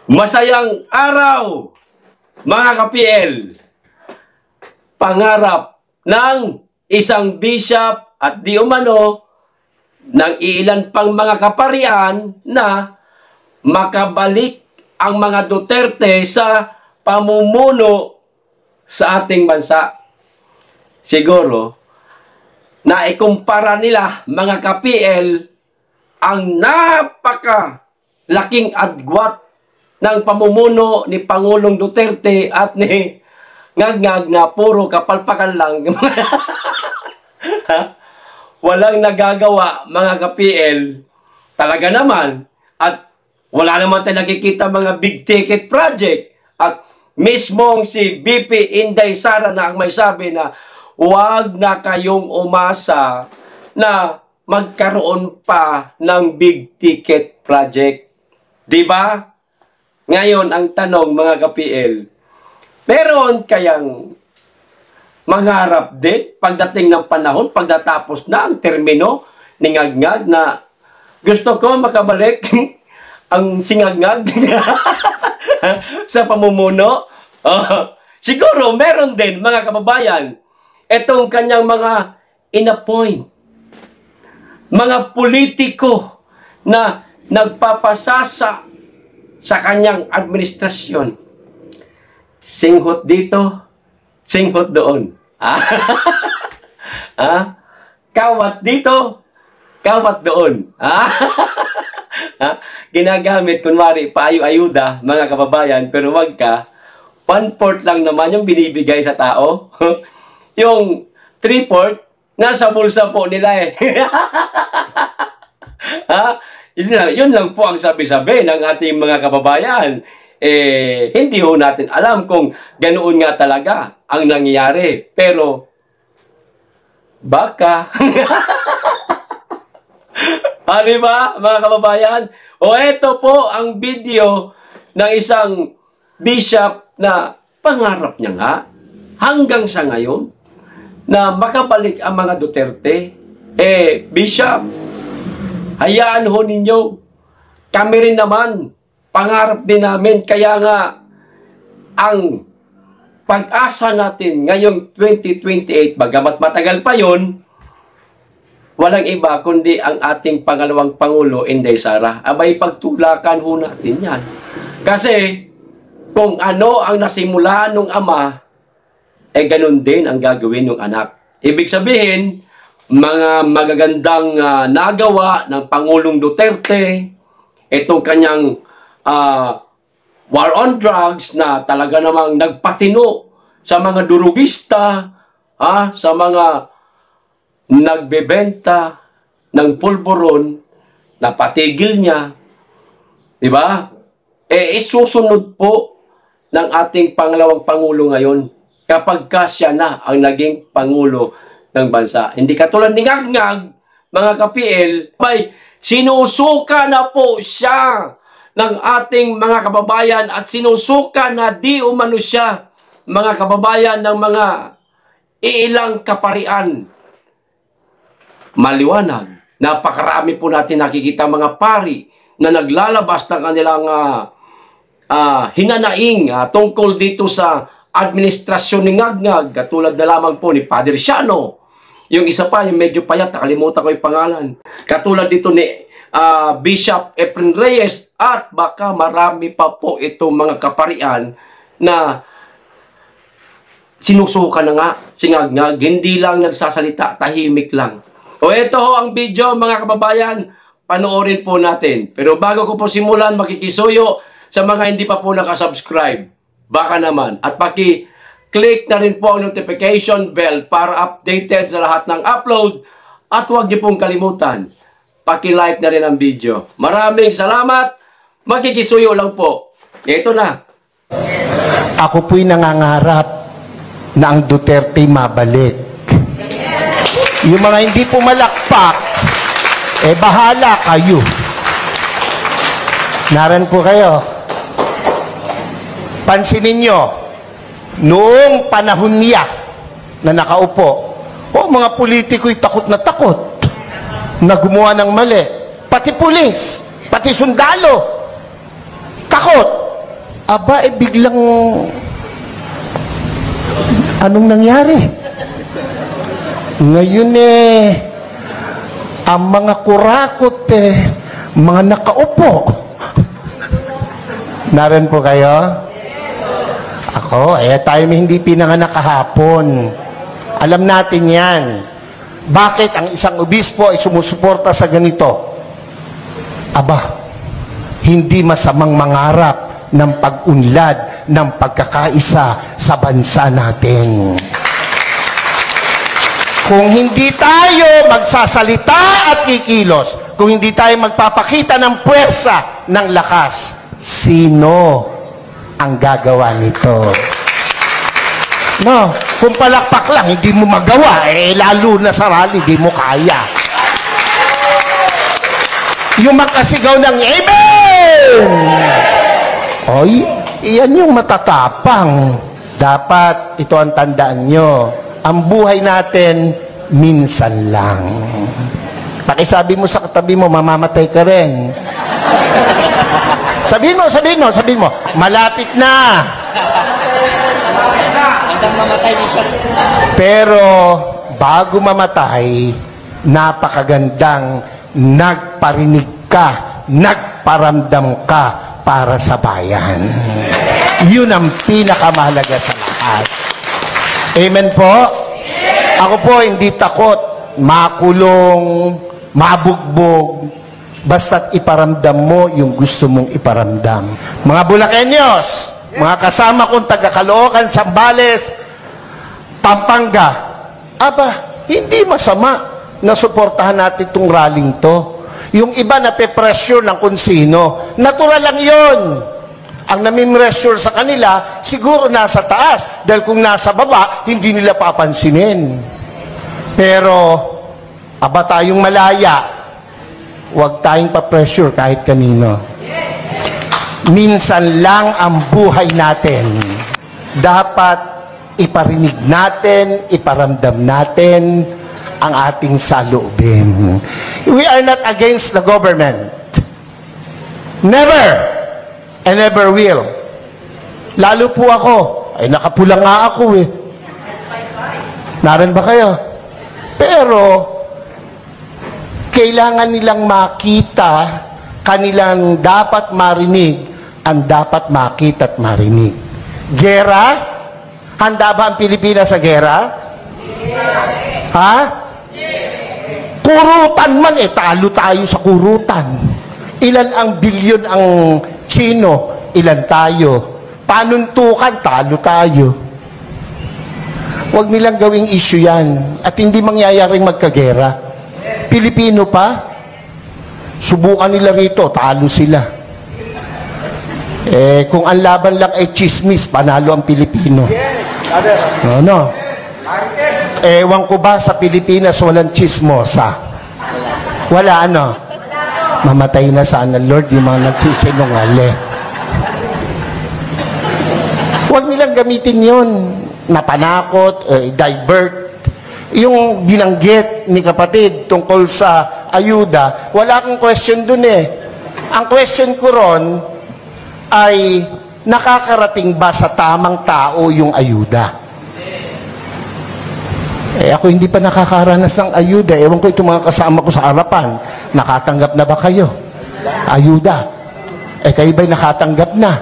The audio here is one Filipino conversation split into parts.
Masayang araw, mga ka-PL. Pangarap ng isang bishop at di umano ng ilan pang mga kaparian na makabalik ang mga Duterte sa pamumuno sa ating bansa. Siguro, naikumpara nila, mga ka-PL, ang napakalaking agwat ng pamumuno ni Pangulong Duterte at ni Ngagngag na puro kapalpakan lang. Walang nagagawa, mga ka-PL. Talaga naman. At wala naman tayo nakikita mga big ticket project. At mismong si BP Inday Sara na ang may sabi na huwag na kayong umasa na magkaroon pa ng big ticket project. Diba? Ngayon, ang tanong, mga ka-PL, meron kayang mangarap din pagdating ng panahon, pagdatapos na ang termino ni Ngagngag na gusto ko makabalik ang si Ngagngag sa pamumuno? Siguro, meron din, mga kababayan, itong kanyang mga in-appoint, mga politiko na nagpapasasa sa kanyang administrasyon. Singhot dito, singhot doon. Kawat dito, kawat doon. Ginagamit, kunwari, paayu-ayuda, mga kababayan, pero wag ka, 1/4 lang naman yung binibigay sa tao. Yung 3/4, nasa bulsa po nila eh. Yun lang po ang sabi-sabi ng ating mga kababayan. Hindi ho natin alam kung ganoon nga talaga ang nangyayari. Pero, baka. Diba, mga kababayan? Ito po ang video ng isang bishop na pangarap niya nga hanggang sa ngayon na makabalik ang mga Duterte. Bishop, hayaan ho ninyo. Kami rin naman, pangarap din namin. Kaya nga, ang pag-asa natin ngayong 2028, bagamat matagal pa yon, walang iba kundi ang ating pangalawang Pangulo, Inday Sara. Abay, pagtulakan ho natin yan. Kasi, kung ano ang nasimula nung ama, ganun din ang gagawin ng anak. Ibig sabihin, mga magagandang nagawa ng Pangulong Duterte, itong kanyang war on drugs na talaga namang nagpatino sa mga durugista, sa mga nagbebenta ng pulburon, napatigil niya. Diba? Isusunod po ng ating pangalawang Pangulo ngayon kapag siya na ang naging Pangulo ng bansa. Hindi katulad ni Ngagngag, mga ka-PL, may sinusuka na po siya ng ating mga kababayan at sinusuka na di umano siya, mga kababayan, ng mga ilang kaparian. Maliwanag. Napakarami po natin nakikita mga pari na naglalabas ng kanilang hinanaing tungkol dito sa administrasyon ni Ngagngag, katulad na lamang po ni Padre Siano. Yung isa pa, yung medyo payat, nakalimutan ko yung pangalan. Katulad dito ni Bishop Efren Reyes, at baka marami pa po itong mga kaparian na sinusuka na nga si Ngagngag, hindi lang nagsasalita, tahimik lang. Ito ho ang video, mga kababayan, panoorin po natin. Pero bago ko po simulan, makikisuyo sa mga hindi pa po nakasubscribe. Baka naman. At paki-click na rin po ang notification bell para updated sa lahat ng upload. At huwag niyo pong kalimutan, paki-like na rin ang video. Maraming salamat. Makikisuyo lang po. Ito na. Ako po'y nangangarap na ang Duterte mabalik. Yung mga hindi pumalakpak, bahala kayo. Naran po kayo. Pansinin nyo, noong panahon niya na nakaupo, mga politiko'y takot na takot na gumawa ng mali. Pati pulis, pati sundalo, takot. aba, biglang, anong nangyari? Ngayon ang mga kurakot mga nakaupo. Naran po kayo? Ako, tayo hindi pinanganak kahapon. Alam natin yan. Bakit ang isang obispo ay sumusuporta sa ganito? Aba, hindi masamang mangarap ng pag-unlad ng pagkakaisa sa bansa natin. Kung hindi tayo magsasalita at kikilos, kung hindi tayo magpapakita ng puwersa, ng lakas, sino ang gagawa nito? No, kung palakpak lang, hindi mo magawa, lalo na sa rally, hindi mo kaya. Yung makasigaw ng Amen! Oy, iyan yung matatapang. Dapat, ito ang tandaan nyo, ang buhay natin, minsan lang. Pakisabi mo sa katabi mo, mamamatay ka rin. Sabihin mo, malapit na. Hanggang mamatay niya siya. Pero, bago mamatay, napakagandang nagparinig ka, nagparamdam ka para sa bayan. Yun ang pinakamahalaga sa lahat. Amen po? Ako po hindi takot makulong, mabugbog, basta't iparamdam mo yung gusto mong iparamdam. Mga Bulakenyos, mga kasama kong taga-Caloocan, Zambales, Pampanga, aba, hindi masama na suportahan natin itong rallying to. Yung iba na pe-pressure ng kung sino, natural lang yun. Ang nami-pressure sa kanila, siguro nasa taas. Dahil kung nasa baba, hindi nila papansinin. Pero, aba tayong malaya, huwag tayong pa-pressure kahit kanino. Minsan lang ang buhay natin. Dapat iparinig natin, iparamdam natin ang ating saloobin. We are not against the government. Never! And never will. Lalo po ako. Ay, nakapula nga ako Naran ba kayo? Pero, kailangan nilang makita, kanilang dapat marinig, ang dapat makita at marinig. Gera? Handa ba ang Pilipinas sa gera? Ha? Kurutan man talo tayo sa kurutan. Ilan ang bilyon ang Chino, ilan tayo? Panuntukan, talo tayo. Huwag nilang gawing issue yan. At hindi mangyayaring magkagera. Pilipino pa, subukan nila rito, talo sila. Kung ang laban lang ay chismis, panalo ang Pilipino. No. Ewan ko ba sa Pilipinas walang chismosa? Wala mamatay na sana, Lord, yung mga nagsisinungali. Huwag nilang gamitin yon na panakot, divert. Yung binanggit ni kapatid tungkol sa ayuda, wala akong question dun Ang question ko ron ay, nakakarating ba sa tamang tao yung ayuda? Ako hindi pa nakakaranas ng ayuda. Ewan ko itong mga kasama ko sa harapan. Nakatanggap na ba kayo? Ayuda. Kayo ba'y nakatanggap na?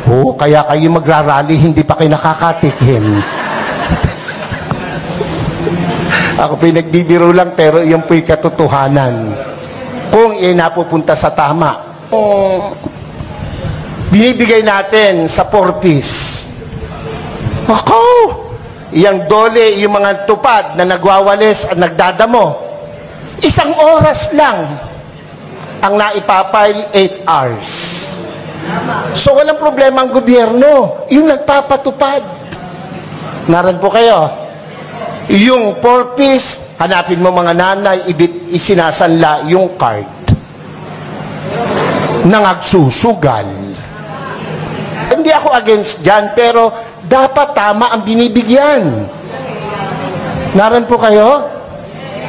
Oo, kaya kayo magrarally, hindi pa kayo nakakatikim. Ako pinagbibiro lang, pero iyon po'y katotohanan. Kung iyan napupunta sa tama. Binibigay natin sa 4-piece. Ako! Yang dole, yung mga tupad na nagwawalis at nagdadamo. 1 oras lang ang naipapile 8 hours. So walang problema ang gobyerno. Yung nagpapatupad. Naran po kayo. Yung 4-piece, hanapin mo mga nanay, isinasanla yung card. Nangagsusugal. Hindi ako against dyan, pero dapat tama ang binibigyan. Naran po kayo?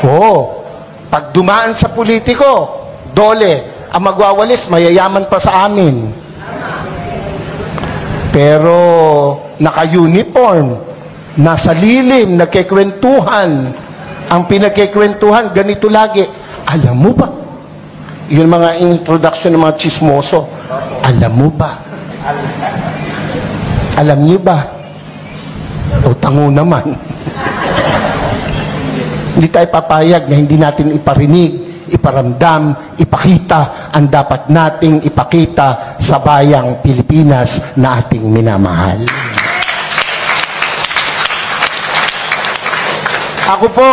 Oo. Pag dumaan sa politiko, dole, ang magwawalis, mayayaman pa sa amin. Pero naka-uniform, nasa lilim, nagkikwentuhan. Ang pinagkikwentuhan, ganito lagi. Alam mo ba? Yun mga introduction ng mga chismoso. Alam mo ba? Alam niyo ba? O tango naman. Hindi tayo papayag na hindi natin iparinig, iparamdam, ipakita ang dapat nating ipakita sa bayang Pilipinas na ating minamahal. Ako po,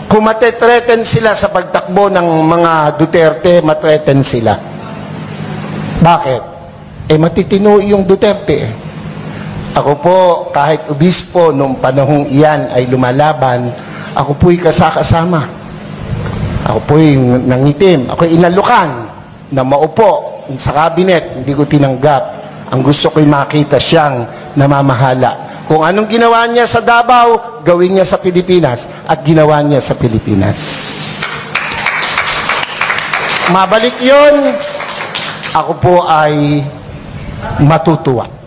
kung matetreten sila sa pagtakbo ng mga Duterte, matreten sila. Bakit? Matitino yung Duterte. Ako po, kahit obispo nung panahong iyan ay lumalaban, ako po'y kasama. Ako po'y nangitim. Ako'y inalukan na maupo sa kabinet. Hindi ko tinanggap. Ang gusto ko'y makita siyang namamahala. Kung anong ginawa niya sa Davao, gawin niya sa Pilipinas at ginawa niya sa Pilipinas. Mabalik yun, ako po ay matutuwa.